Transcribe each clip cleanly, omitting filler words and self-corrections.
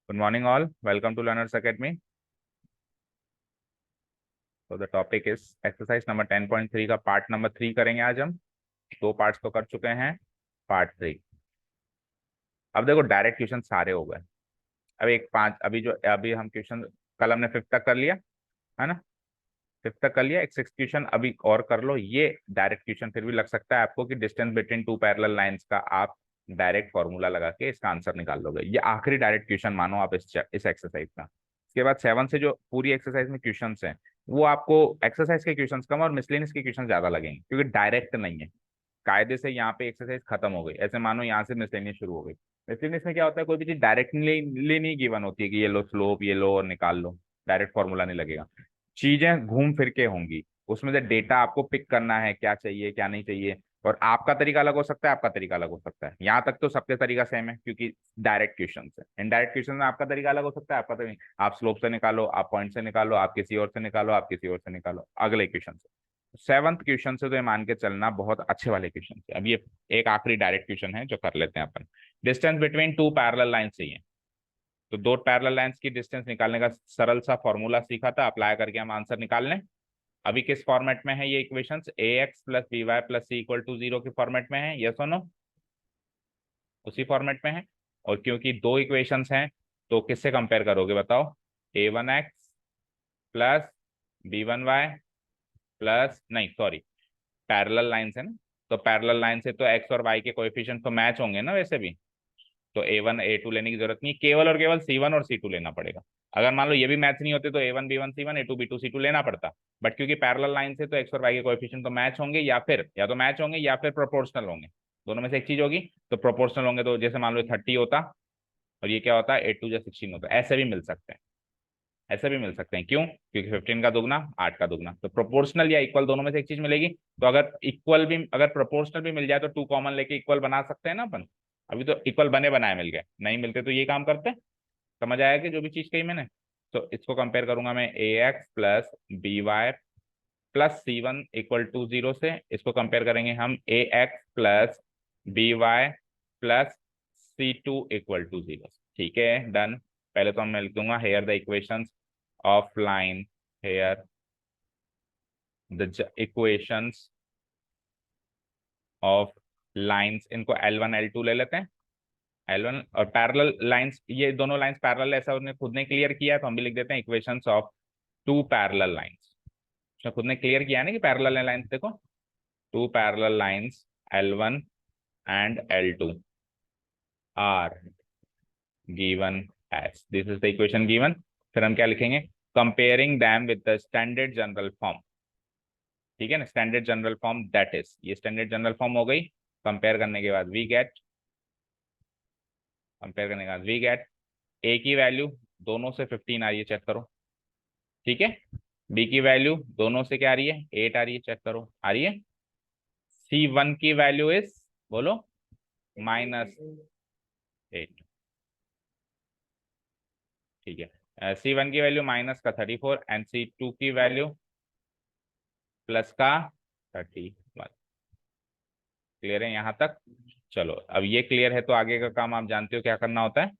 Good morning all. Welcome to Learners Academy. So the topic is exercise number 10.3 का part number 3 करेंगे आज हम। दो पार्ट्स तो कर चुके हैं, पार्ट 3। अब देखो डायरेक्ट क्वेश्चन सारे हो गए। अब एक पांच अभी हम क्वेश्चन कल हमने 5th तक कर लिया है ना। 5th तक कर लिया, एक 6th क्वेश्चन अभी और कर लो। ये डायरेक्ट क्वेश्चन फिर भी लग सकता है आपको कि distance between two parallel lines का आप डायरेक्ट फॉर्मूला लगा के इसका आंसर निकाल लोगे। ये आखिरी डायरेक्ट क्वेश्चन मानो आप इस एक्सरसाइज का। इसके बाद 7 से जो पूरी एक्सरसाइज में क्वेश्चन हैं वो आपको एक्सरसाइज के क्वेश्चन कम और मिसलेनियस के क्वेश्चन ज्यादा लगेंगे क्योंकि डायरेक्ट नहीं है। कायदे से यहाँ पे एक्सरसाइज खत्म हो गई, ऐसे मानो यहाँ से मिसलेनियस शुरू हो गई। मिसलेनियस में क्या होता है, कोई भी चीज डायरेक्टली नहीं गिवन होती है कि ये लो स्लोप, ये लो और निकाल लो। डायरेक्ट फॉर्मूला नहीं लगेगा, चीजें घूम फिर के होंगी। उसमें से डेटा आपको पिक करना है, क्या चाहिए क्या नहीं चाहिए। और आपका तरीका अलग हो सकता है, आपका तरीका अलग हो सकता है। यहाँ तक तो सबके तरीका सेम है क्योंकि डायरेक्ट क्वेश्चन है। इनडायरेक्ट क्वेश्चन में आपका तरीका अलग हो सकता है, आपका तरीका आप स्लोप से निकालो, आप पॉइंट से निकालो, आप किसी और से निकालो, आप किसी और से निकालो अगले क्वेश्चन से। 7th क्वेश्चन से तो ये मान के चलना बहुत अच्छे वाले क्वेश्चन है। अब ये एक आखिरी डायरेक्ट क्वेश्चन है जो कर लेते हैं अपन। Distance between two parallel line चाहिए। तो दो पैरेलल लाइंस की डिस्टेंस निकालने का सरल सा फॉर्मूला सीखा था, अप्लाई करके हम आंसर निकाल लें। अभी किस फॉर्मेट में है ये equations, a x plus B Y plus c equal to 0 के फॉर्मेट में है, यस और नो? उसी फॉर्मेट में है। और क्योंकि दो इक्वेशंस हैं तो किससे कंपेयर करोगे बताओ? A one x plus B one Y plus, नहीं सॉरी, पैरेलल लाइंस है ना। तो पैरेलल लाइन से तो एक्स और वाई के कोएफिशिएंट तो मैच होंगे ना वैसे भी। तो ए वन ए टू लेने की जरूरत नहीं, केवल और केवल सी वन और सी टू लेना पड़ेगा। अगर मान लो ये भी मैच नहीं होते तो A one B one C one, A two B two C two लेना पड़ता। बट क्योंकि पैरेलल लाइन से तो एक्स और वाई के कोएफिशिएंट तो मैच होंगे, या तो मैच होंगे या फिर प्रोपोर्शनल होंगे। दोनों में से एक चीज होगी। तो प्रोपोर्शनल होंगे तो जैसे मान लो 30 होता और ये क्या होता है 8 टू जा 16 होता है। ऐसे भी मिल सकते हैं, ऐसे भी मिल सकते हैं। क्यों? क्योंकि 15 का दुगना 8 का दुगना। तो प्रोपोर्शनल या इक्वल दोनों में से एक चीज मिलेगी। तो अगर इक्वल भी, अगर प्रोपोर्शनल भी मिल जाए तो 2 कॉमन लेके इक्वल बना सकते हैं ना अपन। अभी तो इक्वल बने बनाए मिल गए, नहीं मिलते तो ये काम करते। समझ आया कि जो भी चीज कही मैंने। तो इसको कंपेयर करूंगा मैं, A x plus B Y plus C one equal to 0 से। इसको कंपेयर करेंगे हम A x plus B Y plus C two equal to 0। ठीक है, डन। पहले तो मैं लिख दूंगा here the equations of line, here the equations of lines. इनको L1 L2 ले लेते हैं। L1 और पैरेलल लाइंस, ये दोनों लाइंस पैरेलल, ऐसा उन्होंने खुद ने क्लियर किया है तो हम भी लिख देते हैं equations of two parallel lines. उसने खुद ने क्लियर किया है ना कि पैरेलल लाइंस, देखो two parallel lines L1 and L2 are given as, this is the equation given। फिर हम क्या लिखेंगे, comparing them with the standard general form. ठीक है ना, standard general form that is, ये स्टैंडर्ड जनरल फॉर्म हो गई। कंपेयर करने के बाद वी गेट, कंपेयर करने के बाद वी गेट ए की वैल्यू दोनों से 15 आ रही है, चेक करो। ठीक है, बी की वैल्यू दोनों से क्या आ रही है, 8 आ रही है, चेक करो आ रही है। सी वन की वैल्यू इज, बोलो, -8। ठीक है, सी वन की वैल्यू माइनस का 34 एंड सी टू की वैल्यू प्लस का 31। क्लियर है यहाँ तक? चलो अब ये क्लियर है तो आगे का काम आप जानते हो क्या करना होता है।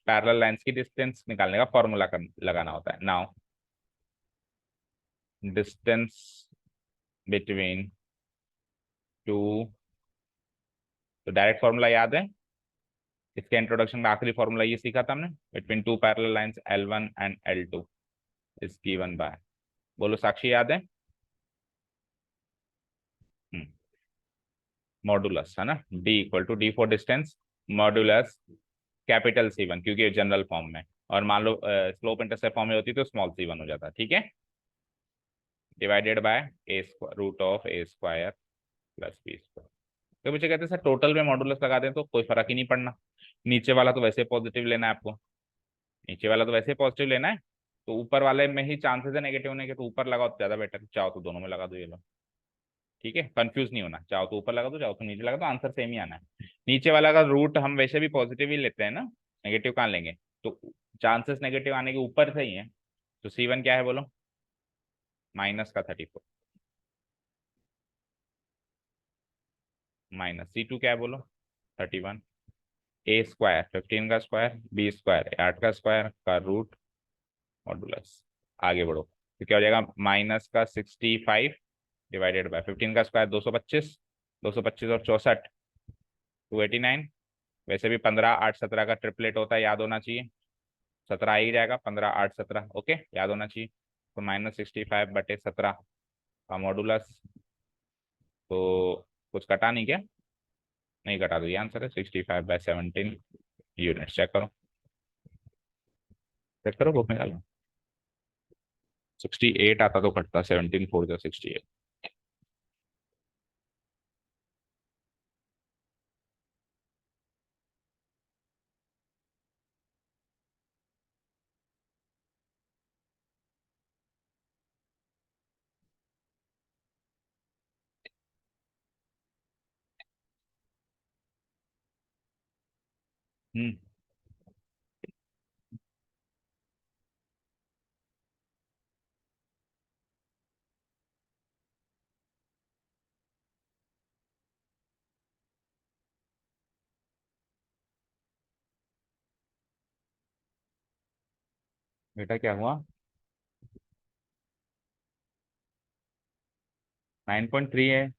पैरेलल लाइंस की डिस्टेंस निकालने का फॉर्मूला लगाना होता है। नाउ डिस्टेंस बिटवीन टू, तो डायरेक्ट फॉर्मूला याद है, इसके इंट्रोडक्शन का आखिरी फॉर्मूला ये सीखा था हमने। Between two parallel lines L1 and L2 is given by, बोलो साक्षी याद है? मॉडुलस है ना, d equal to d for distance, modulus capital C1 क्योंकि जनरल फॉर्म में। और मान लो स्लोप इंटरसेप्ट फॉर्म में होती तो स्मॉल C1 हो जाता। ठीक है, divided by a root of a square plus b square. तो मुझे कहते हैं सर टोटल में मॉडुलस लगा दें तो कोई फर्क ही नहीं पड़ना। नीचे वाला तो वैसे पॉजिटिव लेना है आपको, नीचे वाला तो वैसे पॉजिटिव लेना है। तो ऊपर वाले में ही चांसेस है नेगेटिव होने के, तो ऊपर लगाओ तो ज्यादा बेटर, चाहो तो दोनों में लगा दो ये लो। ठीक है, कंफ्यूज नहीं होना, चाहो तो ऊपर लगा दो चाहो तो नीचे लगा दो, आंसर सेम ही आना है। नीचे वाला का रूट हम वैसे भी पॉजिटिव ही लेते हैं ना, नेगेटिव कहाँ लेंगे। तो चांसेस नेगेटिव आने के ऊपर से ही है। तो C1 क्या है बोलो, माइनस का 34, माइनस C2 क्या है बोलो, 31। ए स्क्वायर 15 का स्क्वायर, बी स्क्वायर 8 का स्क्वायर का रूट मॉडुलस। आगे बढ़ो तो क्या हो जाएगा, माइनस का 65 डिवाइडेड बाय 15 का स्क्वायर 225, 225 और 64 289। वैसे भी 15 8 17 का ट्रिपलेट होता है, याद होना चाहिए। 17 आ ही जाएगा, 15 8 17, ओके याद होना चाहिए। तो -65/17 का मॉडुलस। तो कुछ कटा नहीं क्या? नहीं कटा, तो ये आंसर है 65/17 यूनिट। चेक करो बुक निकालो। 68 आता तो कटता, 17 4 जो 68। हम्म। बेटा क्या हुआ? 9.3 है।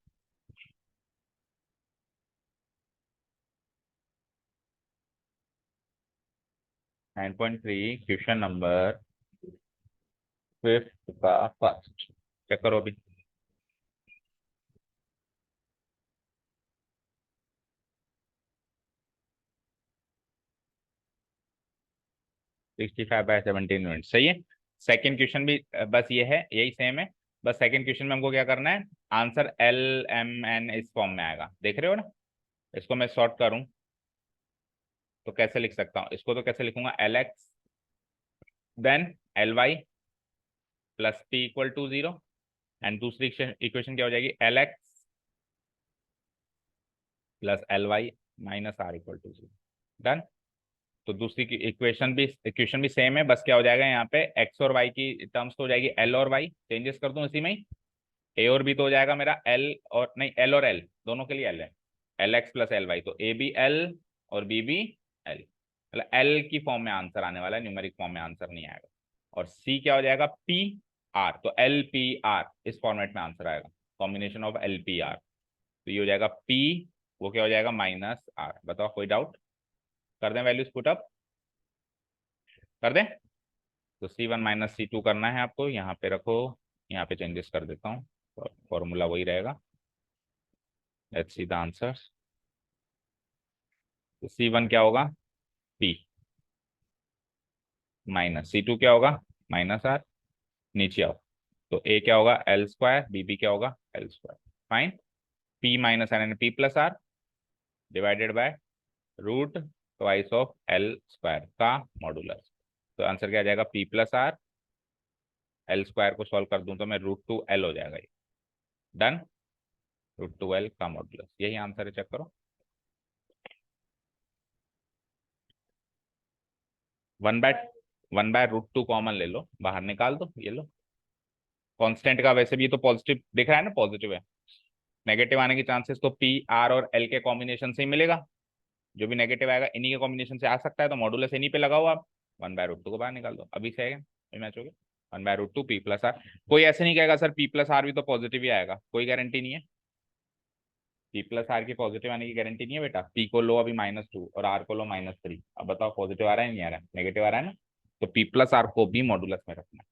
9.3 क्वेश्चन नंबर 5 का फर्स्ट। चेक करो अभी। 65/17 यूनिट सही है। सेकंड क्वेश्चन भी बस ये है, यही सेम है। बस सेकंड क्वेश्चन में हमको क्या करना है, आंसर LMN इस फॉर्म में आएगा, देख रहे हो ना। इसको मैं शॉर्ट करूं तो कैसे लिख सकता हूँ इसको, तो कैसे लिखूंगा, LX then LY plus P equal to 0। And दूसरी इक्वेशन क्या हो जाएगी, LX plus LY minus R equal to 0। Done. तो दूसरी की इक्वेशन भी सेम है, बस क्या हो जाएगा यहाँ पे एक्स और वाई की टर्म्स तो हो जाएगी एल और वाई, चेंजेस कर दूं इसी में ही। ए और बी तो हो जाएगा मेरा एल और नहीं, एल और एल दोनों के लिए एल है। LX+LY तो ए बी एल और बी बी एल, मतलब एल की फॉर्म में आंसर आने वाला है, न्यूमेरिक फॉर्म में आंसर नहीं आएगा। और सी क्या हो जाएगा, पी आर, तो LPR इस फॉर्मेट में आंसर आएगा, कॉम्बिनेशन ऑफ LPR। तो ये हो जाएगा पी, वो क्या हो जाएगा -R। बताओ कोई डाउट? कर दें वैल्यूज पुट अप, कर दें। तो C1 - C2 करना है आपको, यहाँ पे रखो, यहाँ पे चेंजेस कर देता हूँ, फॉर्मूला वही रहेगा। Let's see the answer. तो C1 क्या होगा, P, -C2 क्या होगा, -R। नीचे आओ, तो A क्या होगा L², BB क्या होगा L²। Fine. P - N P+R divided by root twice of L² का मॉडुलस। तो आंसर क्या आ जाएगा, P+R। L² को सॉल्व कर दूं तो मैं √2L हो जाएगा ये। डन। √2L का मॉडुलस, यही आंसर है, चेक करो। 1/√2 कॉमन ले लो, बाहर निकाल दो, ये लो। कांस्टेंट का वैसे भी ये तो पॉजिटिव दिख रहा है ना, पॉजिटिव है। नेगेटिव आने की चांसेस तो P R और L के कॉम्बिनेशन से ही मिलेगा। जो भी नेगेटिव आएगा इन्हीं के कॉम्बिनेशन से आ सकता है, तो मॉडुलस इन्हीं पे लगाओ आप। 1/√2 को बाहर निकाल दो, अभी से मैच हो गया। 1/√2 P+R। कोई ऐसे नहीं कहेगा सर P+R भी तो पॉजिटिव ही आएगा, कोई गारंटी नहीं है। P+R की पॉजिटिव आने की गारंटी नहीं है बेटा। P को लो अभी -2 और R को लो -3, अब बताओ पॉजिटिव आ रहा है नहीं आ रहा है, नेगेटिव आ रहा है ना। तो P+R को भी मॉडुलस में रखना है,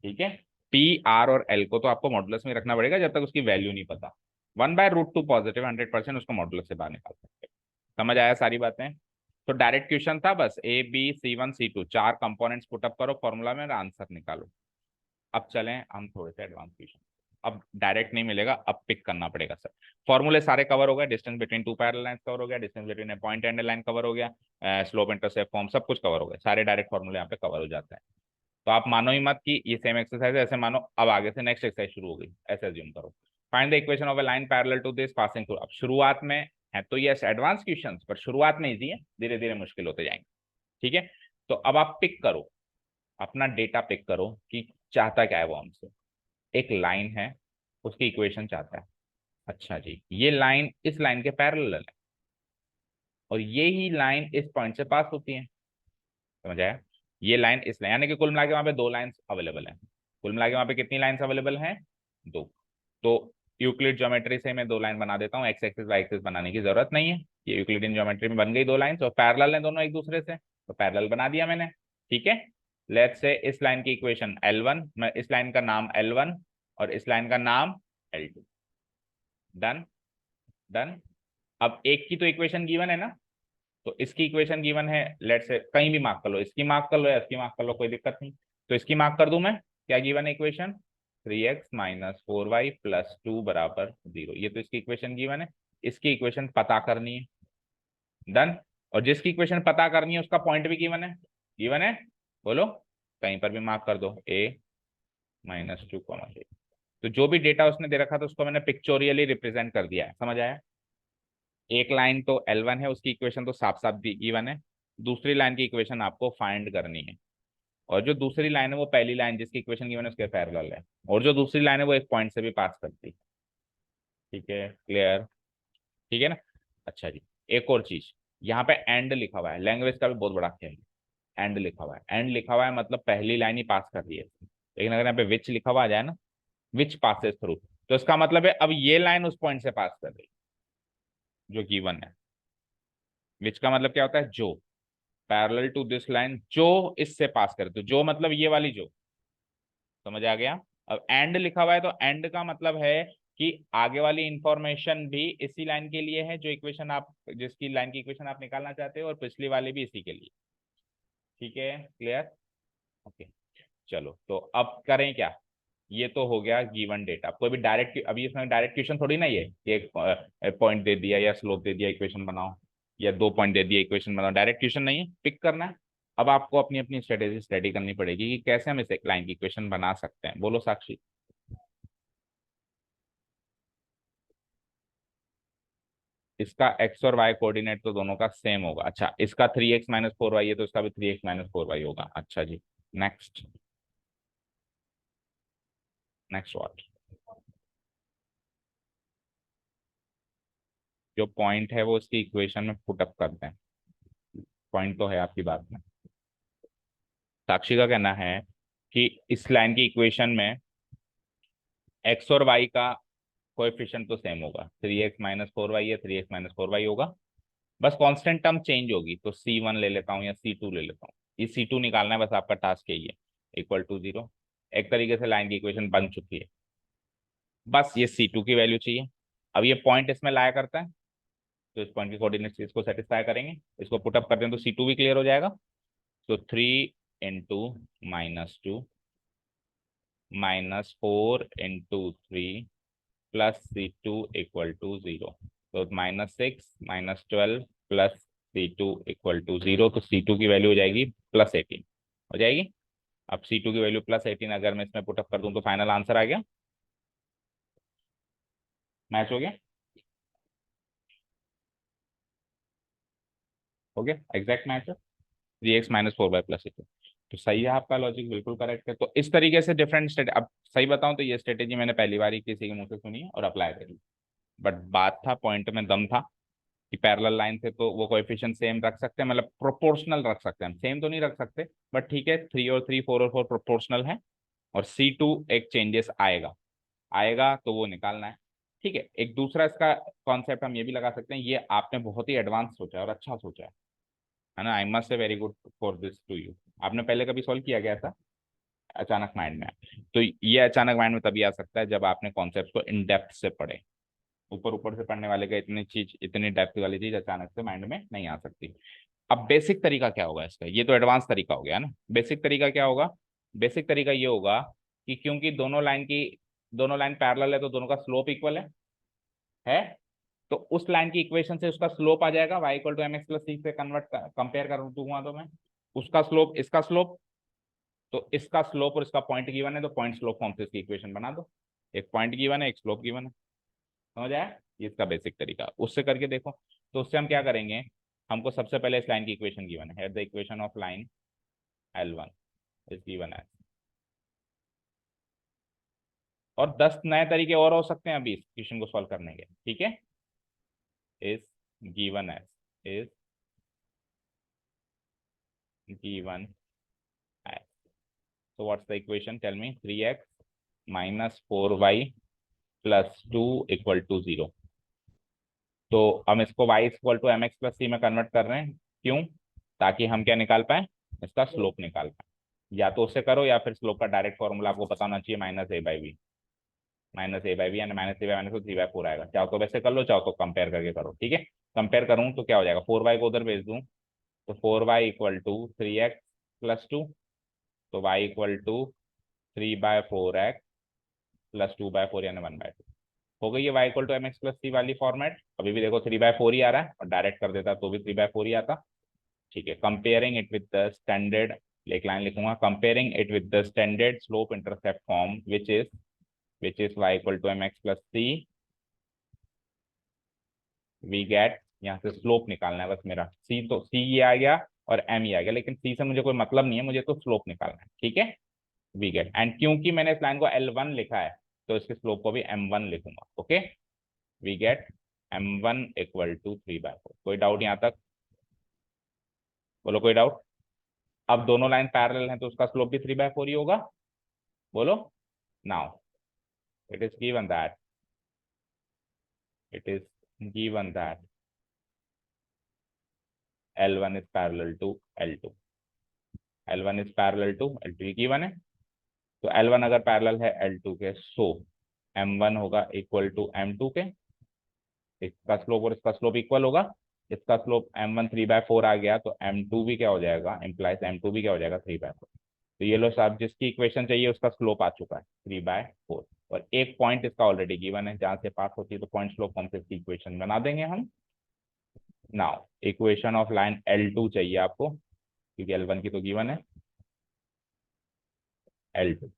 ठीक है। P R और L को तो आपको मॉडुलस में रखना पड़ेगा जब तक उसकी वैल्यू नहीं पता। 1/√2 पॉजिटिव 100%, उसको मॉडुलस से बाहर निकाल सकते हैं। समझ आया सारी बातें? तो डायरेक्ट क्वेश्चन था बस, A B C1 C2 चार कंपोनेंट्स पुटअप करो फॉर्मूला में और आंसर निकालो। अब चलें हम थोड़े से एडवांस क्वेश्चन। अब डायरेक्ट नहीं मिलेगा, अब पिक करना पड़ेगा सर। फॉर्मूले सारे कवर हो गए, distance between two parallel lines cover हो गया, distance between A point and A line cover हो गया, स्लोप इंटरसेप्ट फॉर्म सब कुछ कवर हो गया, सारे डायरेक्ट फॉर्मूले यहाँ पे कवर हो जाते हैं। तो आप मानो ही मत कि ये सेम एक्सरसाइज है, ऐसे मानो अब आगे से नेक्स्ट एक्सरसाइज शुरू हो गई, ऐसे अज्यूम करो। Find the equation of a line parallel to this passing through. अब शुरुआत में है तो ये एडवांस क्वेश्चंस, पर शुरुआत में इजी है, धीरे धीरे मुश्किल होते जाएंगे, ठीक है। तो अब आप पिक करो, अपना डेटा पिक करो कि चाहता क्या है वो हमसे। एक लाइन है, उसकी इक्वेशन चाहता है। अच्छा जी, ये लाइन इस लाइन के पैरेलल है, और ये ही लाइन इस पॉइंट से पास होती है। समझ आया? ये लाइन इस लाइन, यानी कि कुल मिला के वहां पे दो लाइंस अवेलेबल है। कुल मिला के वहां पे कितनी लाइंस अवेलेबल हैं? दो। तो यूक्लिड ज्योमेट्री से मैं दो लाइन बना देता हूँ, एक्स एक्सिस वाई एक्सिस बनाने की जरूरत नहीं है। ये यूक्लिडियन ज्योमेट्री में बन गई दो लाइंस और पैरेलल है दोनों एक दूसरे से, तो पैरेलल बना दिया मैंने। ठीक है, लेट्स से इस लाइन की इक्वेशन L1, मैं इस लाइन का नाम L1 और इस लाइन का नाम L2। डन। डन। अब एक की तो इक्वेशन गिवन है ना, तो इसकी इक्वेशन गिवन है, लेट्स से कहीं भी मार्क कर लो, इसकी मार्क कर लो या इसकी मार्क कर लो, कोई दिक्कत नहीं। तो इसकी मार्क कर दूं मैं, क्या गिवन है इक्वेशन? 3x - 4y + 2 बराबर 0। ये तो इसकी इक्वेशन गिवन है। इसकी इक्वेशन पता करनी है। डन। और जिसकी इक्वेशन पता करनी है उसका पॉइंट भी गिवन है। गिवन है, बोलो। कहीं पर भी मार्क कर दो, a - 2, a। तो जो भी डेटा उसने दे रखा था उसको मैंने पिक्चोरियली रिप्रेजेंट कर दिया है। समझ आया? एक लाइन तो L1 है, उसकी इक्वेशन तो साफ साफ गिवन है। दूसरी लाइन की इक्वेशन आपको फाइंड करनी है। और जो दूसरी लाइन है वो पहली लाइन जिसकी इक्वेशन गिवन है उसके पैरेलल है। और जो दूसरी लाइन है वो एक पॉइंट से भी पास करती है। ठीक है, क्लियर? ठीक है ना? अच्छा जी, एक और चीज, यहाँ पे एंड लिखा हुआ है, लैंग्वेज का भी बहुत बड़ा खेल है। एंड लिखा हुआ है, एंड लिखा हुआ है मतलब पहली लाइन ही पास कर रही है। लेकिन अगर यहाँ पे विच लिखा हुआ आ जाए ना, विच पासेस थ्रू, तो इसका मतलब है अब ये लाइन उस पॉइंट से पास कर रही है जो गिवन है। विच का मतलब क्या होता है? जो। पैरेलल टू दिस लाइन, जो इससे पास करे, तो जो मतलब ये वाली जो। समझ आ गया? अब एंड लिखा हुआ है तो एंड का मतलब है कि आगे वाली इंफॉर्मेशन भी इसी लाइन के लिए है, जो इक्वेशन आप, जिसकी लाइन की इक्वेशन आप निकालना चाहते हो, और पिछली वाली भी इसी के लिए। ठीक है, क्लियर? ओके। चलो तो अब करें क्या? ये तो हो गया गिवन डेटा। कोई भी डायरेक्ट, अभी इसमें डायरेक्ट क्वेश्चन थोड़ी ना, ये कि एक पॉइंट दे दिया या स्लोप दे दिया इक्वेशन बनाओ, या दो पॉइंट दे दिया इक्वेशन बनाओ। डायरेक्ट क्वेश्चन नहीं है, पिक करना है। अब आपको अपनी अपनी स्ट्रेटेजी स्टडी करनी पड़ेगी कि कैसे हम इस एक लाइन की इक्वेशन बना सकते हैं। बोलो साक्षी। इसका एक्स और वाई कोऑर्डिनेट तो दोनों का सेम होगा। अच्छा, इसका 3x - 4y है तो इसका भी 3x - 4y होगा। अच्छा जी, नेक्स्ट। Next what? जो पॉइंट है वो उसकी इक्वेशन में पुट अप करते हैं। पॉइंट तो है आपकी बात में। साक्षी का कहना है कि इस लाइन की इक्वेशन में एक्स और वाई का कोएफिशिएंट तो सेम होगा, 3x - 4y है, 3x - 4y होगा। बस कांस्टेंट टर्म चेंज होगी, तो C1 ले लेता हूँ या C2 ले लेता हूँ। ये C2 निकालना है, बस आपका टास्क यही है। Equal to 0। एक तरीके से लाइन की इक्वेशन बन चुकी है। बस ये C2 की वैल्यू चाहिए। अब ये पॉइंट इसमें लाया करता है, तो इस पॉइंट की कोऑर्डिनेट्स इसको सेटिस्फाई करेंगे। इसको पुटअप करते हैं तो C2 भी क्लियर हो जाएगा। तो 3 × -2 -4 × 3 +C2 = 0। तो -6 - 12 +C2 = 0। तो C2 की वैल्यू हो जाएगी +18। हो जाएगी। अब C2 की वैल्यू +18 अगर मैं इसमें पुटअप कर दूं तो फाइनल आंसर आ गया। मैच हो गया? हो गया, एग्जैक्ट मैच है। 3x - 4y + 18। तो सही है, आपका लॉजिक बिल्कुल करेक्ट है। तो इस तरीके से डिफरेंट स्टेट, अब सही बताऊं तो ये स्ट्रेटेजी मैंने पहली बार ही किसी के मुंह से सुनी है और अप्लाई करी। बट बात था, पॉइंट में दम था कि पैरेलल लाइन से तो वो कोएफिशिएंट सेम रख सकते हैं, मतलब प्रोपोर्शनल रख सकते हैं। सेम तो नहीं रख सकते, बट ठीक है, 3 और 3, 4 और 4 प्रोपोर्शनल है। और C2 एक चेंजेस आएगा, आएगा तो वो निकालना है। ठीक है, एक दूसरा इसका कॉन्सेप्ट हम ये भी लगा सकते हैं, ये आपने बहुत ही एडवांस सोचा है और अच्छा सोचा है ना? I must say very good for this to you. आपने पहले कभी सॉल्व किया गया था? अचानक माइंड में आया। तो ये अचानक माइंड में तभी आ सकता है जब आपने कॉन्सेप्ट को इन डेप्थ से पढ़े। ऊपर ऊपर से पढ़ने वाले का इतनी चीज, इतनी डेप्थ वाली चीज अचानक से माइंड में नहीं आ सकती। अब बेसिक तरीका क्या होगा इसका? ये तो एडवांस तरीका हो गया ना। बेसिक तरीका क्या होगा? बेसिक तरीका ये होगा कि क्योंकि दोनों लाइन पैरेलल है तो दोनों का स्लोप इक्वल है। तो उस लाइन की इक्वेशन से उसका स्लोप आ जाएगा, y = mx + c से कन्वर्ट कंपेयर कर दूंगा तो मैं उसका स्लोप, इसका स्लोप, तो इसका स्लोप और इसका पॉइंट गिवन है, तो पॉइंट स्लोप फॉर्म से इसकी इक्वेशन बना दो। एक पॉइंट गिवन है, एक स्लोप गिवन है। समझ आया? ये इसका बेसिक तरीका, उससे करके देखो। तो उससे हम क्या करेंगे? हमको सबसे पहले इस लाइन की इक्वेशन गिवन है, the equation of line L1 is given है। और 10 नए तरीके और हो सकते हैं अभी इस क्वेश्चन को सॉल्व करने के। ठीक है, is given as, is given as. So what's the equation? Tell me. 3x minus 4y plus 2 equal to 0. तो हम इसको y equal to M x plus C में कन्वर्ट कर रहे हैं. क्यों? ताकि हम क्या निकाल पाए? इसका स्लोप निकाल पाए. या तो उससे करो या फिर स्लोप का डायरेक्ट फॉर्मूला आपको पता होना चाहिए, minus a by b. Minus a by b यानी माइनस ए बाई माइनस 3/4 आएगा. चाहो तो वैसे कर लो, चाहो तो कंपेयर करके करो. ठीक है, कंपेयर करूँ तो क्या हो जाएगा? 4y को उधर भेज दूँ तो 4y equal to 3x plus 2. तो y equal to 3/4x plus 2/4 यानी 1/2. हो गई है y equal to M x plus C वाली फॉर्मेट. अभी भी देखो 3/4 ही आ रहा है, और डायरेक्ट कर देता तो भी 3/4 ही आता. ठीक है, comparing it with the standard. एक लाइन लिखूंगा, comparing it with the standard slope intercept form which is y equal to M x plus c. We get, यहाँ से स्लोप निकालना है बस मेरा. सी तो सी ये आ गया और एम ये आ गया, लेकिन सी से मुझे कोई मतलब नहीं है, मुझे तो स्लोप निकालना है. ठीक है, वी गेट. एंड क्योंकि मैंने इस लाइन को L1 लिखा है तो इसके स्लोप को भी M1 लिखूंगा. Okay, we get M1 equal to 3/4. कोई डाउट यहाँ तक? बोलो कोई डाउट? अब दोनों लाइन पैरेलल हैं तो उसका स्लोप भी 3/4 ही होगा. बोलो. Now it is given that it is given that L1 is parallel to L2. L1 is parallel to L2 given है. तो L1 अगर पैरेलल है L2 के, सो M1 होगा इक्वल टू M2 के. इसका स्लोप और इसका स्लोप इक्वल होगा. इसका स्लोप M1 3/4 आ गया तो M2 भी क्या हो जाएगा? इम्प्लाइज M2 भी क्या हो जाएगा? 3/4. तो ये लो साहब, जिसकी इक्वेशन चाहिए उसका स्लोप आ चुका है 3/4. और एक पॉइंट इसका ऑलरेडी गिवन है, जहां से पास होती है तो पॉइंट स्लोप फॉर्म से इसकी इक्वेशन बना देंगे हम. Now equation of line L2 चाहिए आपको, क्योंकि L1 की तो गिवन है. L2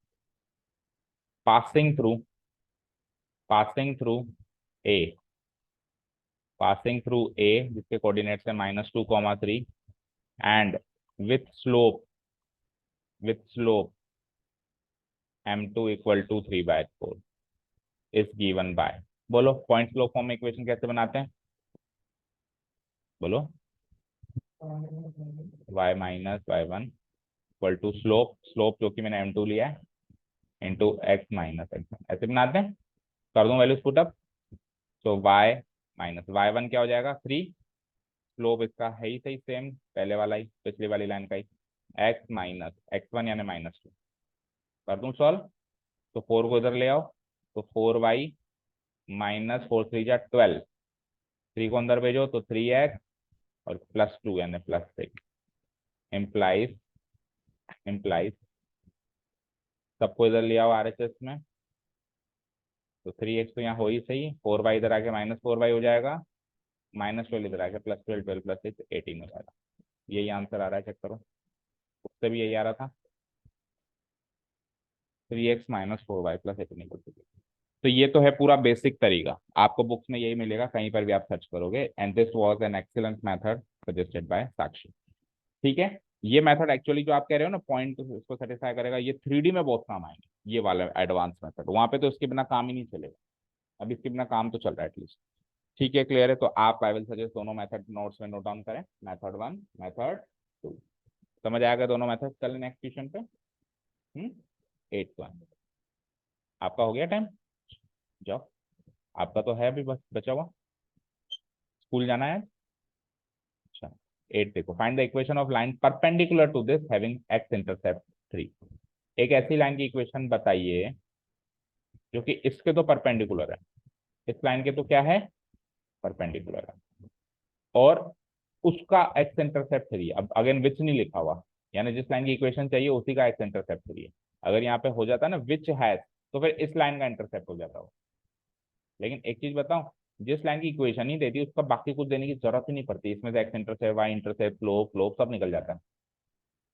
passing through passing through A passing through A जिसके कोऑर्डिनेट्स है -2, 3 and with slope M2 equal to 3/4 is given by. बोलो पॉइंट स्लोप फॉर्म में इक्वेशन कैसे बनाते हैं? बोलो. y minus y1 equal to slope slope जो कि मैंने M2 लिया है इंटू x माइनस x1, ऐसे बनाते हैं. कर दूं वैल्यूज पुटअप. तो y माइनस y1 क्या हो जाएगा? 3. स्लोप इसका है ही सही, सेम पहले वाला ही, पिछली वाली लाइन का ही. x माइनस x1 यानी -2. कर दूं सॉल्व. तो 4 को इधर ले आओ तो 4y माइनस 4 3 जा 12. 3 को अंदर भेजो तो 3x और +2 यानी +6. इम्प्लाइज इम्प्लाइज सबको इधर ले आओ RHS में. तो 3x तो यहाँ हो ही सही, 4y इधर आके -4y हो जाएगा, -12 इधर आके +12, 12 + 6 18 हो जाएगा. यही आंसर आ रहा है, चेक करो. उससे भी यही आ रहा था, 3x माइनस 4y प्लस 18. तो ये तो है पूरा बेसिक तरीका, आपको बुक्स में यही मिलेगा, कहीं पर भी आप सर्च करोगे. And this was an excellent method suggested by Sakshi. ठीक है, ये मेथड एक्चुअली जो आप कह रहे हो ना, पॉइंट इसको सेटिस्फाई करेगा, ये 3D में बहुत काम आएंगे. ये वाला एडवांस मेथड वहां पे तो इसके बिना काम ही नहीं चलेगा. अब इसके बिना काम तो चल रहा है एटलीस्ट. ठीक है, क्लियर है. तो आप आई विल सजेस्ट दोनों मेथड नोट्स में नोट डाउन करें. Method 1, method 2. समझ आएगा दोनों मेथड. चलें नेक्स्ट क्वेश्चन पे. 8th 1 आपका हो गया टाइम. जाओ, आपका तो है अभी बस बचा हुआ, स्कूल जाना है. अच्छा, 8 देखो. Find the equation of line perpendicular to this having x intercept 3. एक ऐसी लाइन की इक्वेशन बताइए जो कि इसके तो परपेंडिकुलर है, इस लाइन के तो क्या है? परपेंडिकुलर है, और उसका एक्स इंटरसेप्ट 3. अब अगेन विच नहीं लिखा हुआ, यानी जिस लाइन की इक्वेशन चाहिए उसी का एक्स इंटरसेप्ट 3 है. अगर यहाँ पे हो जाता ना विच हैज, तो फिर इस लाइन का इंटरसेप्ट हो जाता हो. लेकिन एक चीज बताऊं, जिस लाइन की इक्वेशन ही देती है उसका बाकी कुछ देने की जरूरत ही नहीं पड़ती. इसमें से x intercept, y intercept, slope slope सब निकल जाता है.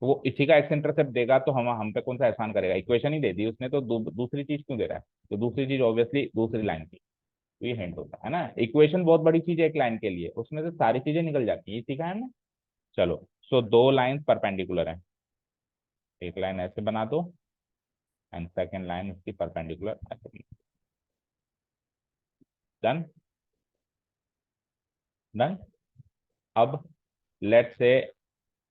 तो वो इसी का एक्स इंटरसेप्ट देगा तो हम पे कौन सा एहसान करेगा? इक्वेशन ही दे दी उसने तो दूसरी चीज क्यों दे रहा है? तो दूसरी चीज ऑब्वियसली दूसरी लाइन की. तो ये हिंट होता है ना, इक्वेशन बहुत बड़ी चीज है एक लाइन के लिए, उसमें से सारी चीजें निकल जाती है. ये सीखा है हमने. चलो, सो दो लाइन परपेंडिकुलर है. एक लाइन ऐसे बना दो एंड सेकेंड लाइन उसकी परपेंडिकुलर ऐसे. डन. डन. अब लेट्स से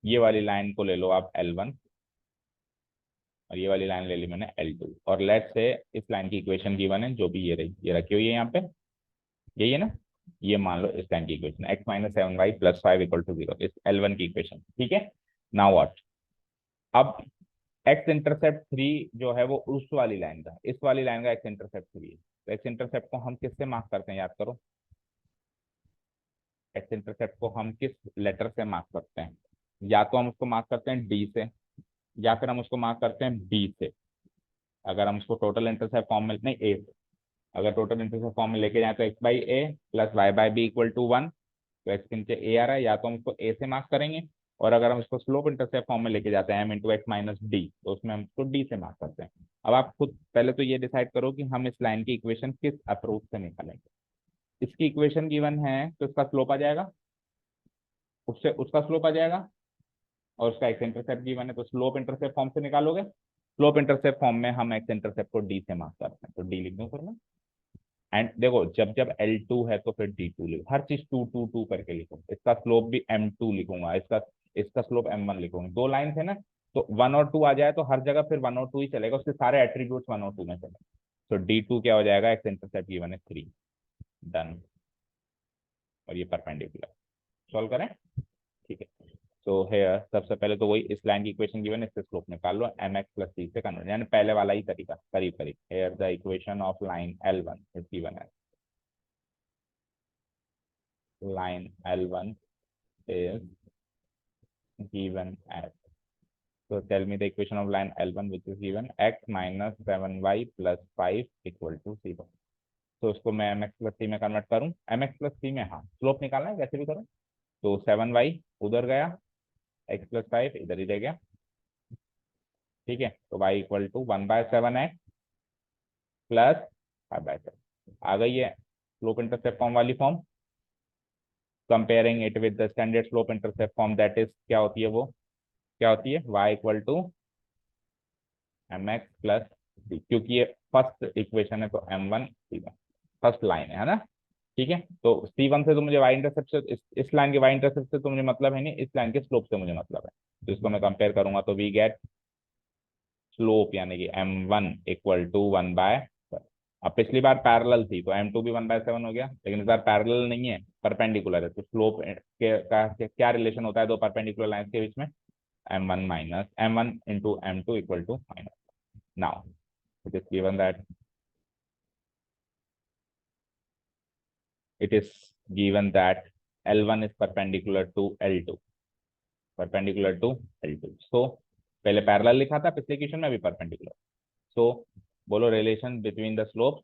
ये वाली लाइन को ले लो आप L1 और ये वाली लाइन ले ली मैंने L2 और लेट से इस लाइन की इक्वेशन गिवन है जो भी ये रही, ये रखी हुई है यहाँ पे, यही है ना, ये मान लो इस लाइन की इक्वेशन x-7y+5 = 0, इस L1 की इक्वेशन, ठीक है। नाउ व्हाट, अब एक्स इंटरसेप्ट 3 जो है वो उस वाली लाइन का, इस वाली लाइन का एक्स इंटरसेप्ट 3 है, तो एक्स इंटरसेप्ट को हम किससे मार्क करते हैं, याद करो। एक्स इंटरसेप्ट को हम किस लेटर से मार्क करते हैं, या तो हम उसको मार्क करते हैं डी से, या फिर हम उसको मार्क करते हैं बी से। अगर हम उसको टोटल इंटरसेप्ट फॉर्म में, नहीं ए, अगर टोटल इंटरसेप्ट फॉर्म में लेके जाए तो x/a+y/b=1, तो एक्स के नीचे ए आ रहा है, या तो हम उसको ए से मार्क करेंगे, और अगर हम इसको स्लोप इंटरसेप्ट फॉर्म में लेके जाते हैं m × x - d, तो उसमें हम इसको डी से मार्क करते हैं। अब आप खुद पहले तो ये डिसाइड करो कि हम इस लाइन की इक्वेशन किस अप्रोच से निकालेंगे। इसकी इक्वेशन गिवन है तो इसका स्लोप आ जाएगा, उससे उसका स्लोप आ जाएगा, और उसका एक्स इंटरसेप्ट गिवन है तो स्लोप इंटरसेप्ट फॉर्म से निकालोगे। स्लोप इंटरसेप्ट फॉर्म में हम एक्स इंटरसेप्ट को डी से मार्क करते हैं, तो डी लिख दूं फिर मैं। एंड देखो जब जब L2 है तो फिर D2 लिखो, हर चीज 2 2 2 करके लिखो। इसका स्लोप भी M2 लिखूंगा, इसका इसका स्लोप M1 लिखूंगा। दो लाइन है ना, तो 1 और 2 आ जाए तो हर जगह फिर 1 और 2 ही चलेगा, उसके सारे एट्रीब्यूट्स 1 और 2 में चलेंगे। तो D2 क्या हो जाएगा, एक्स इंटरसेप्ट गिवन है 3, डन। और ये परपेंडिकुलर, सॉल्व करें, ठीक है। तो है सबसे पहले तो वही इस लाइन की इक्वेशन गिवन है, इससे स्लोप निकाल लो mx+c से कन्वर्ट, यानी पहले वाला ही तरीका, करीब करीब। Here the equation of line L1 is given है, line L1 is given as. So tell me the equation of line L1 which is given x-7y+5 = 0. तो उसको मैं mx+c में कन्वर्ट करूं, mx+c में, हाँ स्लोप निकालना है कैसे भी करो। तो 7y उधर गया, x+5 इधर ही रह गया, ठीक है। तो y = 1/7x प्लस 5/7 आ गई है स्लोप इंटरसेप्ट फॉर्म वाली form. Comparing it with the standard slope intercept form, that is क्या होती है वो, क्या होती है, y = mx+c, क्योंकि ये फर्स्ट इक्वेशन है तो M1 C1 फर्स्ट लाइन है ना, ठीक है। तो C1 से तो मुझे y इंटरसेप्ट से, इस लाइन के y इंटरसेप्ट से तो मुझे मतलब है नहीं, इस लाइन के स्लोप से मुझे मतलब है। तो इसको मैं कंपेयर करूंगा तो वी गेट स्लोप यानी कि M1 = 1/7। अब पिछली बार पैरेलल थी तो M2 भी 1/7 हो गया, लेकिन इस बार पैरेलल नहीं है, परपेंडिकुलर है, तो स्लोप के का क्या रिलेशन होता है दो परपेंडिकुलर लाइन के बीच में, M1 - M1 × M2 = now it is given that it is given that L1 is perpendicular to L2, perpendicular to L2, so पहले पैरेलल लिखा था, पिछले इक्वेशन में भी परपेंडिकुलर। सो बोलो relation between the slope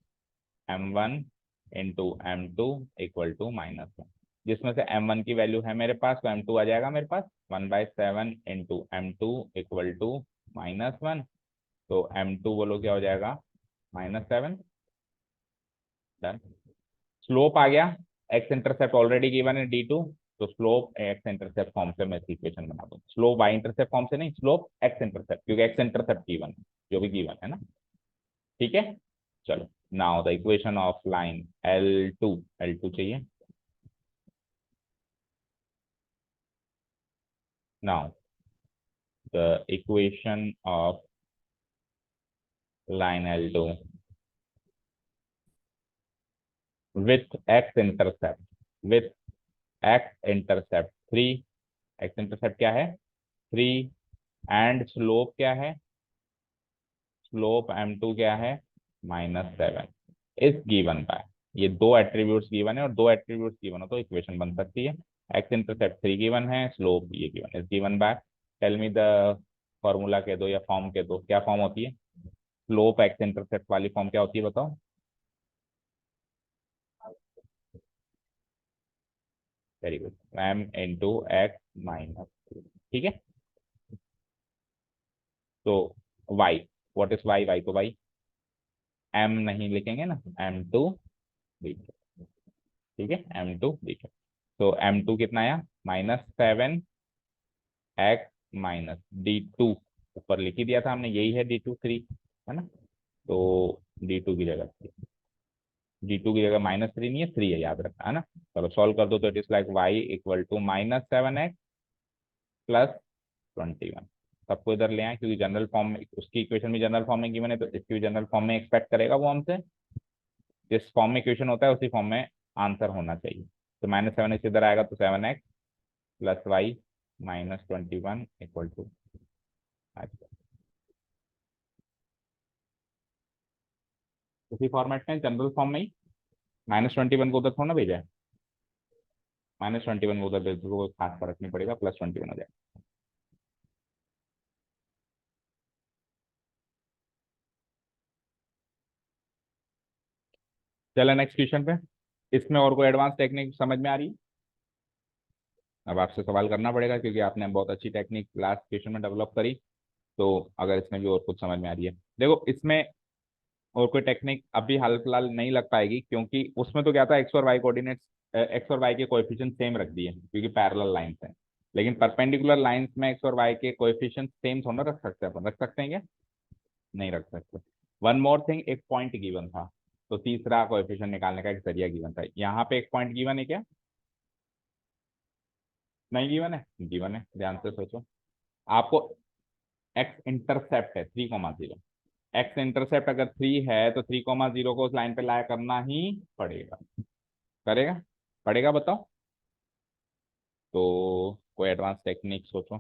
M1 × M2 = -1, जिसमें से M1 की वैल्यू है मेरे पास तो M2 आ जाएगा मेरे पास 1/7 × M2 = -1, तो M2 बोलो क्या हो जाएगा, -7, डन। स्लोप आ गया, एक्स इंटरसेप्ट ऑलरेडी गिवन है D2, तो स्लोप एक्स इंटरसेप्ट फॉर्म से मैं इक्वेशन बना दूं, स्लोप वाई इंटरसेप्ट फॉर्म से नहीं, स्लोप एक्स इंटरसेप्ट, क्योंकि एक्स इंटरसेप्ट गिवन है, जो भी गिवन है ना, ठीक है। चलो now the equation of line L2, L2 चाहिए। Now the equation of line L2 with x intercept, with x intercept 3, x intercept क्या है 3, एंड स्लोप क्या है, स्लोप M2 क्या है -7, इस गिवन बाय, ये दो एट्रीब्यूट्स गिवन है और दो एट्रीब्यूट्स गिवन हो तो इक्वेशन बन सकती है। एक्स इंटरसेप्ट 3 गिवन है, स्लोप ये गिवन, इस given by, tell me the formula के दो या फॉर्म के दो, क्या फॉर्म होती है, स्लोप एक्स इंटरसेप्ट वाली फॉर्म क्या होती है बताओ। वेरी गुड, M × x-, ठीक है। तो y, व्हाट इज y को y m नहीं लिखेंगे ना, M2 ठीक है, M2 लिखे, तो M2 कितना आया -7x - D2, ऊपर लिख ही दिया था हमने, यही है D2 3 है ना, तो D2 की जगह D2 की जगह -3 नहीं है, 3 है, याद रखना है ना। चलो सॉल्व कर दो तो it is like y = -7x 21। सबको इधर ले आए क्योंकि जनरल फॉर्म में उसकी इक्वेशन भी जनरल फॉर्म में गिवन है, तो इसकी भी जनरल फॉर्म में एक्सपेक्ट करेगा वो हमसे। जिस फॉर्म में इक्वेशन होता है उसी फॉर्म में आंसर होना चाहिए। तो -7x इधर आएगा तो 7x plus y -21 equal to, उसी फॉर्मेट में जनरल फॉर्म में ही -21 को उधर थोड़ा ना भेजा है, -21 को उधर भेज दो, कोई खास फर्क नहीं पड़ेगा, +21 हो जाएगा। चलो नेक्स्ट क्वेश्चन पे। इसमें और कोई एडवांस टेक्निक समझ में आ रही है? अब आपसे सवाल करना पड़ेगा क्योंकि आपने बहुत अच्छी टेक्निक लास्ट क्वेश्चन में डेवलप करी। तो अगर इसमें भी और कुछ समझ में आ रही है, देखो इसमें और कोई टेक्निक अभी हाल फिलहाल नहीं लग पाएगी क्योंकि उसमें तो क्या था, एक्स और वाई कोऑर्डिनेट्स, एक्स और वाई के कोएफिशिएंट सेम रख दिए क्योंकि पैरेलल लाइंस हैं। लेकिन परपेंडिकुलर लाइंस में एक्स और वाई के कोएफिशिएंट सेम थोड़ा ना रख सकते हैं, अपन रख सकते हैं क्या? नहीं रख सकते। वन मोर थिंग, एक पॉइंट गिवन था, तो तीसरा कोएफिशिएंट निकालने का एक जरिया गिवन था। यहाँ पे एक पॉइंट गिवन है क्या? नहीं गिवन है? गिवन है, ध्यान से सोचो। आपको एक्स इंटरसेप्ट है 3,0, एक्स इंटरसेप्ट अगर 3 है तो 3,0 को उस लाइन पे लाया करना ही पड़ेगा। करेगा? पड़ेगा, बताओ। तो कोई एडवांस टेक्निक सोचो।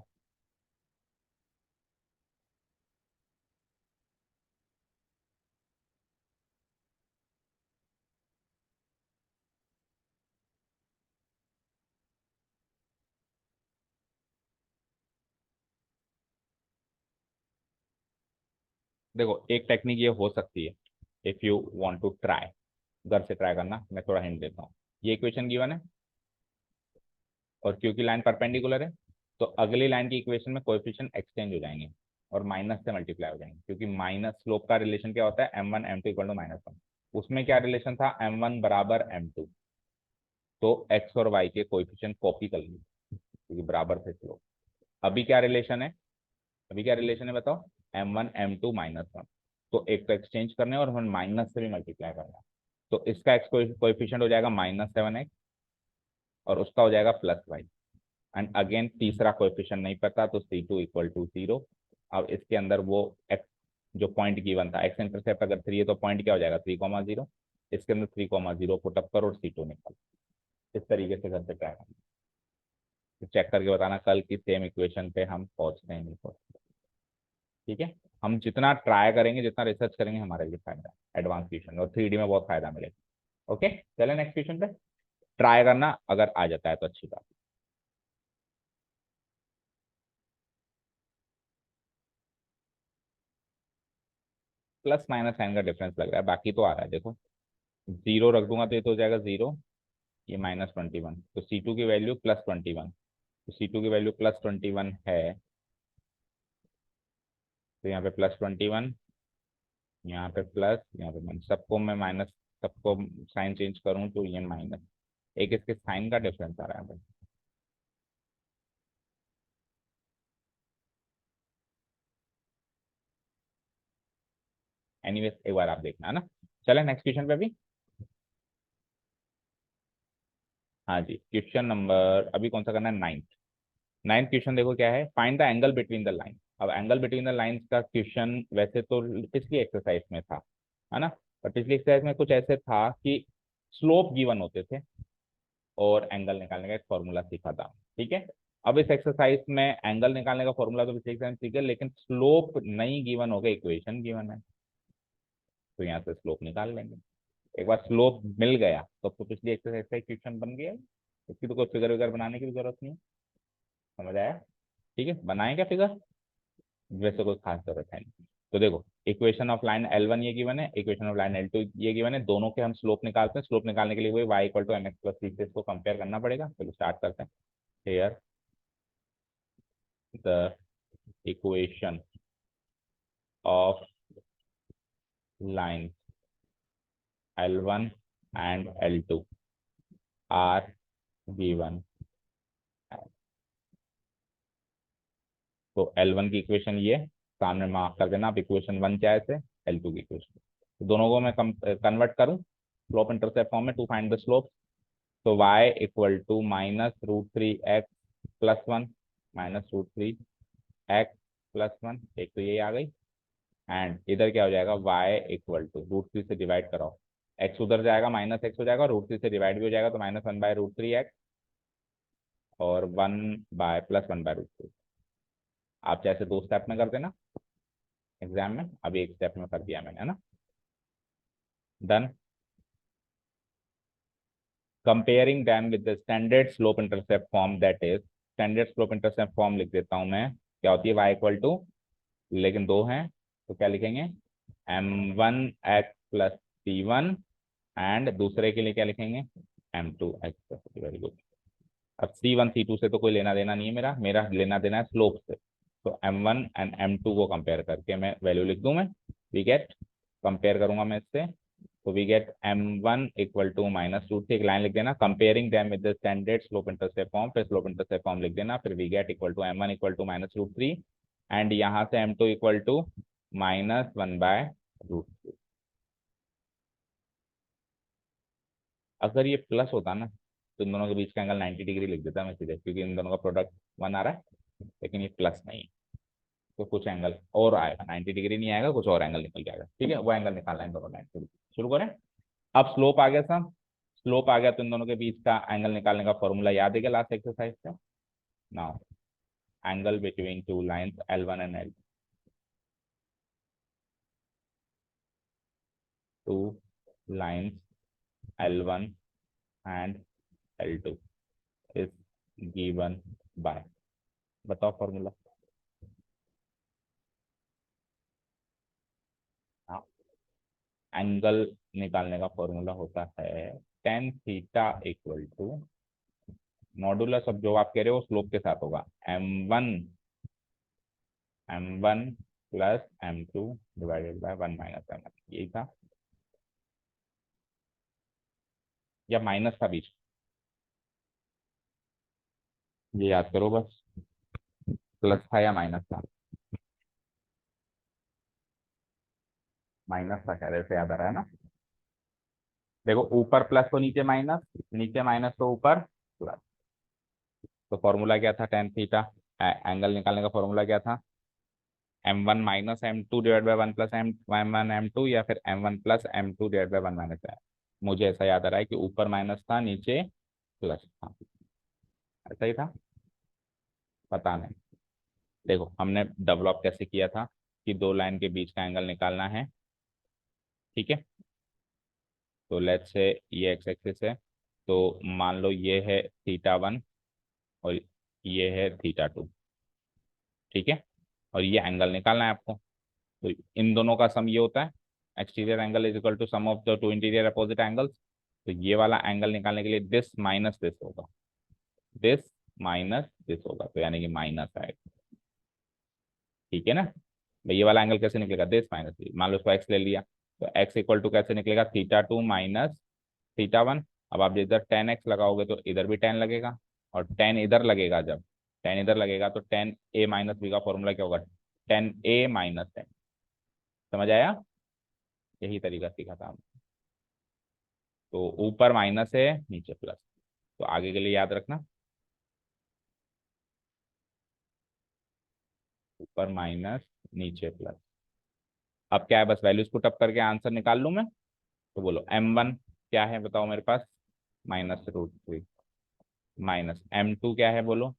देखो एक टेक्निक ये हो सकती है, if you want to try, घर से ट्राई करना, मैं थोड़ा हिंट देता हूँ। ये इक्वेशन गिवन है और क्योंकि लाइन परपेंडिकुलर है तो अगली लाइन की इक्वेशन में कोएफिशिएंट एक्सचेंज हो जाएंगे और माइनस से मल्टीप्लाई हो जाएंगे, क्योंकि माइनस स्लोप का रिलेशन क्या होता है, m1 m2 इक्वल टू -1। उसमें क्या रिलेशन था, m1 बराबर m2। तो एक्स और वाई के कोएफिशिएंट कॉपी कर लीजिए क्योंकि बराबर थे स्लोप। अभी क्या रिलेशन है, अभी क्या रिलेशन है बताओ, m1 m2 -1। तो एक तो एक्सचेंज करने और हमें माइनस से भी मल्टीप्लाई करना है। तो इसका एक्स कोएफिशिएंट हो जाएगा -7x और उसका हो जाएगा +y। एंड अगेन तीसरा कोएफिशिएंट नहीं पता तो C2 इक्वल टू 0। अब इसके अंदर वो x जो पॉइंट गिवन था, एक्स इंटरसेप्ट अगर 3 है तो पॉइंट क्या हो जाएगा, 3,0। इसके अंदर 3,0 पुटअप करो और C2 निकालो। इस तरीके से घर पे क्या करना, चेक करके बताना कल की सेम इक्वेशन पे हम पहुंचते हैं नहीं पहुंचते। ठीक है, हम जितना ट्राई करेंगे, जितना रिसर्च करेंगे, हमारे लिए फायदा है एडवांस क्वेश्चन, और 3D में बहुत फायदा मिलेगा। ओके, चले नेक्स्ट क्वेश्चन पे। ट्राई करना, अगर आ जाता है तो अच्छी बात। प्लस माइनस साइन का डिफरेंस लग रहा है, बाकी तो आ रहा है देखो। 0 रख दूंगा तो ये तो हो जाएगा 0, ये -21, तो C2 की वैल्यू +21। तो C2 की वैल्यू +21 है, तो यहाँ पे +21, यहाँ पे प्लस, यहाँ पे माइनस, सबको मैं माइनस, सबको साइन चेंज करूँ तो ये माइनस, एक इसके साइन का डिफरेंस आ रहा है भाई। एनीवेज एक बार आप देखना है ना। चले नेक्स्ट क्वेश्चन पे भी। हाँ जी, क्वेश्चन नंबर अभी कौन सा करना है, 9th। 9th क्वेश्चन देखो क्या है, find the angle between the line. अब एंगल बिटवीन द लाइंस का क्वेश्चन वैसे तो पिछली एक्सरसाइज में था, है ना। और पिछली एक्सरसाइज में कुछ ऐसे था कि स्लोप गिवन होते थे और एंगल निकालने का एक फॉर्मूला सीखा था। ठीक है, अब इस एक्सरसाइज में एंगल निकालने का फॉर्मूला तो पिछली एक्सरसाइज सीखे, लेकिन स्लोप नहीं गिवन हो गया, इक्वेशन गिवन है। तो यहाँ से स्लोप निकाल लेंगे। एक बार स्लोप मिल गया तो पिछली एक्सरसाइज का इक्वेशन बन गया। इसकी तो कोई फिगर विगर बनाने की भी जरूरत नहीं है। समझ आया? ठीक है, बनाएं क्या फिगर, वैसे कोई खास जरूरत है नहीं। तो देखो, इक्वेशन ऑफ लाइन L1 ये गिवन है, इक्वेशन ऑफ लाइन L2 ये गिवन है, दोनों के हम स्लोप निकालते हैं। स्लोप निकालने के लिए वही y equal to mx plus c से इसको कंपेयर करना पड़ेगा। चलो स्टार्ट करते हैं। Here the equation of line L1 and L2 are given. तो L1 की इक्वेशन ये सामने मार्क कर देना, आप इक्वेशन 1 क्या है इसे, L2 की इक्वेशन। तो दोनों को मैं कन्वर्ट करूं स्लोप इंटरसेप्ट फॉर्म में टू फाइंड द स्लोप। तो y equal to -√3x +1 -√3 x plus one, एक तो ये आ गई, एंड इधर क्या हो जाएगा, y equal to root three से डिवाइड कराओ, एक्स उधर जाएगा माइनस एक्स हो जाएगा, रूट थ्री से डिवाइड भी हो जाएगा तो minus one by root three x, और one by plus one by root three. आप चाहे दो स्टेप में कर देना एग्जाम में, अभी एक स्टेप में कर दिया मैंने, है ना। Done. Comparing them with the standard slope intercept form, that is standard slope intercept form लिख देता हूं मैं, क्या होती है, वाई इक्वल टू, लेकिन दो हैं तो क्या लिखेंगे, m one x plus C one, and दूसरे के लिए क्या लिखेंगे, m two x plus, very good. अब सी वन सी टू से तो कोई लेना देना नहीं है, मेरा मेरा लेना देना है स्लोप से, तो m one and m two को कंपेयर करके मैं वैल्यू लिख दूं मैं, वी गेट, कंपेयर करूंगा मैं इससे, तो we get m one equal to minus root three, एक लाइन लिख देना, comparing them with the standard slope intercept form, फिर स्लोप इंटरसेप्ट फॉर्म लिख देना, फिर we get equal to m one equal to minus root three, and यहाँ से m two equal to minus one by root three. अगर ये plus होता ना तो इन दोनों के बीच का एंगल 90 डिग्री लिख देता मैं सीधे, क्योंकि इन दोनों का प्रोडक्ट वन आ रहा है, लेकिन ये प्लस नहीं है, तो कुछ एंगल और आएगा, 90 डिग्री नहीं आएगा, कुछ और एंगल निकल जाएगा, ठीक है, वो एंगल निकालना है दोनों लाइन। शुरू करें। अब स्लोप आ गया सब, स्लोप आ गया तो इन दोनों के बीच का एंगल निकालने का फॉर्मूला याद है क्या लास्ट एक्सरसाइज से, now angle between two lines l one and l two lines l one and l two is given by, बताओ फॉर्मूला। हाँ, एंगल निकालने का फॉर्मूला होता है tan theta equal to modulus, अब जो आप कह रहे हो स्लोप के साथ होगा, m one plus m two divided by one minus m one, यही था, या माइनस था बीच, ये याद करो बस, प्लस था या माइनस था, माइनस था शायद, ऐसे याद आ रहा है ना। देखो ऊपर प्लस तो नीचे माइनस, नीचे माइनस तो ऊपर प्लस, तो फॉर्मूला क्या था टेन थीटा, एंगल निकालने का फॉर्मूला क्या था, m one minus M two divide by one plus M one M two, या फिर m one plus m two divide by one minus m. मुझे ऐसा याद आ रहा है कि ऊपर माइनस था नीचे प्लस था, ऐसा ही था, पता नहीं। देखो हमने डेवलप कैसे किया था कि दो लाइन के बीच का एंगल निकालना है, ठीक है, तो लेट्स से ये एक्स एक्सिस है, तो मान लो ये है थीटा वन और ये है थीटा टू, ठीक है, और ये एंगल निकालना है आपको, तो इन दोनों का सम ये होता है, exterior angle is equal to sum of the two interior opposite angles, तो ये वाला एंगल निकालने के लिए दिस माइनस दिस होगा, दिस माइनस दिस होगा, तो यानी कि माइनस आएगा, ठीक है ना। तो ये वाला एंगल कैसे निकलेगा, दिस माइनस, मान लो इसको एक्स ले लिया, तो एक्स इक्वल टू कैसे निकलेगा, theta two minus theta one. अब आप इधर टेन एक्स लगाओगे तो इधर भी टेन लगेगा, और टेन इधर लगेगा, जब टेन इधर लगेगा तो टेन ए माइनस बी का फॉर्मूला क्या होगा, टेन ए माइनस टेन, समझ आया, यही तरीका सीखा था हमने। तो ऊपर माइनस है नीचे प्लस, तो आगे के लिए याद रखना, ऊपर माइनस नीचे प्लस। अब क्या है, बस वैल्यूज पुट अप करके आंसर निकाल लूं मैं, तो बोलो एम वन क्या है बताओ मेरे पास, minus root three, minus M two क्या है बोलो,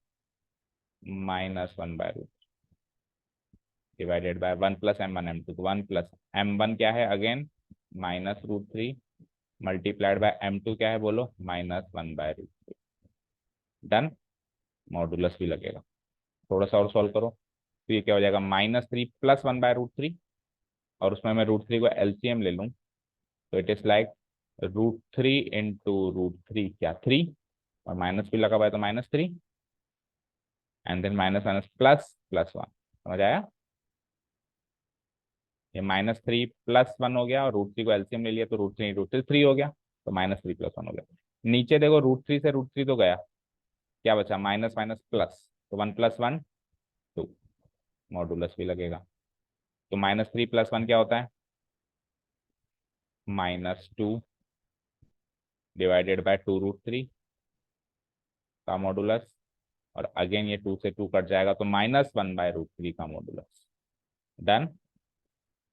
minus one by root divided by one plus M one M two, तो वन प्लस एम वन क्या है again minus root three, multiplied by M two क्या है बोलो, minus one by root three. Done, modulus भी लगेगा, थोड़ा सा और सॉल्व करो, तो ये क्या हो जाएगा, minus three plus one by root three, और उसमें मैं रूट थ्री को एलसीएम ले लूँ, तो it is like root three into root three क्या थ्री, और माइनस भी लगा हुआ है तो minus three, and then minus minus plus plus one, समझ आया, ये माइनस थ्री प्लस वन हो गया, और रूट थ्री को एलसीएम ले लिया तो रूट थ्री थ्री हो गया, तो माइनस थ्री प्लस वन हो गया। नीचे देखो रूट थ्री से रूट थ्री तो गया, क्या बचा, माइनस माइनस प्लस, तो one plus one two, modulus भी लगेगा, तो माइनस थ्री प्लस वन क्या होता है, minus two divided by two root three का मॉडुलस, और अगेन ये 2 से 2 कट जाएगा तो -1/√3 का मॉडुलस। डन।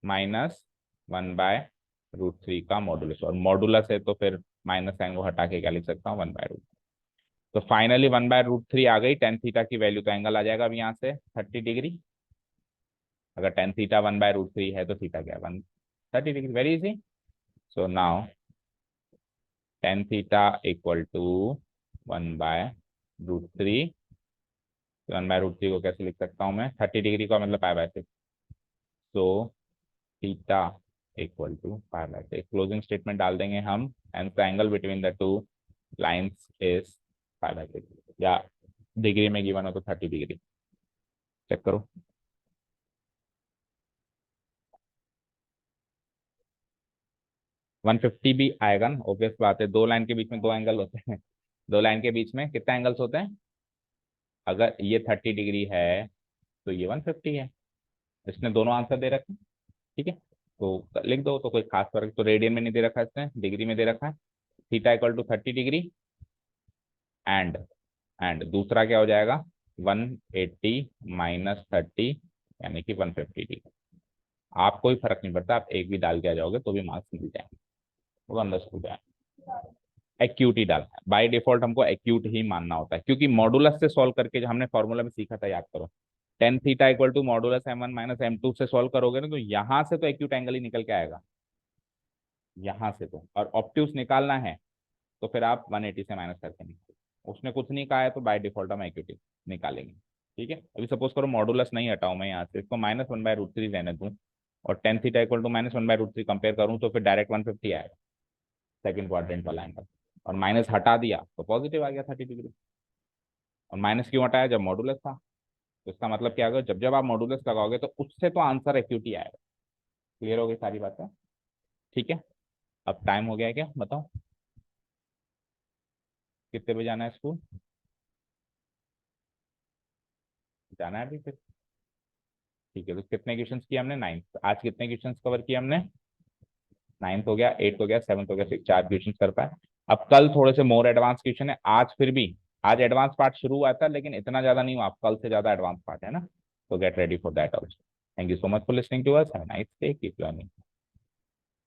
-1/√3 का मॉडुलस, और मॉडुलस है तो फिर माइनस साइन को हटा के क्या लिख सकता हूँ, 1/√3। तो फाइनली 1/√3 आ गई टेन थीटा की वैल्यू, तो एंगल आ जाएगा अब यहाँ से 30 डिग्री। अगर टेन थीटा 1/√3 है तो थीटा क्या है, 30 degree. Very easy. So now tan theta equal to 1/√3। 1/√3 को कैसे लिख सकता हूँ मैं, 30 डिग्री का मतलब π/6। So theta equal to π/6। Closing statement डाल देंगे हम, and the angle between the two lines is π/6, या डिग्री में गिवन हो तो 30 डिग्री। चेक करो। 150 भी आएगा ना, ऑब्वियस बात है, दो लाइन के बीच में दो एंगल होते हैं। दो लाइन के बीच में कितने एंगल्स होते हैं, अगर ये 30 डिग्री है तो ये 150 है। इसने दोनों आंसर दे रखे हैं, ठीक है, तो लिख दो, तो कोई खास फर्क, तो रेडियन में नहीं दे रखा है इसने, डिग्री में दे रखा है। Theta equal to 30 degree, and दूसरा क्या हो जाएगा, 180 -30 यानी कि 150 डिग्री। आपको कोई फर्क नहीं पड़ता, आप एक भी डाल के आ जाओगे तो भी मार्क्स मिल जाएंगे, वो अंडरस्टूड है। एक्यूट ही डालना है बाय डिफॉल्ट, हमको एक्यूट ही मानना होता है, क्योंकि मॉडुलस से सॉल्व करके जो हमने फॉर्मूला में सीखा था, याद करो, tan theta equal to modulus m1 - m2 से सॉल्व करोगे ना, तो यहाँ से तो एक्यूट एंगल ही निकल के आएगा, यहाँ से तो, और ऑब्ट्यूस निकालना है तो फिर आप 180 से माइनस करके निकालो। उसने कुछ नहीं कहा है तो बाय डिफॉल्ट हम एक्यूट निकालेंगे। ठीक है, अभी सपोज करो मॉडुलस नहीं हटाऊं मैं यहाँ से, इसको -1/√3 रहने दूं, और tan theta equal to -1/√3 compare करूं तो फिर डायरेक्ट 150 आएगा, सेकंड क्वाड्रेंट वाला एंगल। और माइनस हटा दिया तो पॉजिटिव आ गया 30 डिग्री। और माइनस क्यों हटाया, जब मॉडुलस था, तो इसका मतलब क्या होगा, जब जब आप मॉडुलस लगाओगे तो उससे तो आंसर एक्यूटी आएगा। क्लियर हो गई सारी बातें, ठीक है। अब टाइम हो गया है क्या, बताओ कितने बजे जाना है स्कूल, जाना है अभी फिर, ठीक है। तो कितने क्वेश्चंस किए हमने, 9। आज कितने क्वेश्चंस कवर किए हमने, 9 हो गया, 8 हो गया, 7 हो गया, 6, 4 क्वेश्चन कर पाए। अब कल थोड़े से मोर एडवांस क्वेश्चन है, आज फिर भी, आज एडवांस पार्ट शुरू हुआ था लेकिन इतना ज्यादा नहीं हुआ, कल से ज्यादा एडवांस पार्ट है ना, तो get ready for that also. Thank you so much for listening to us, have a nice day, keep learning.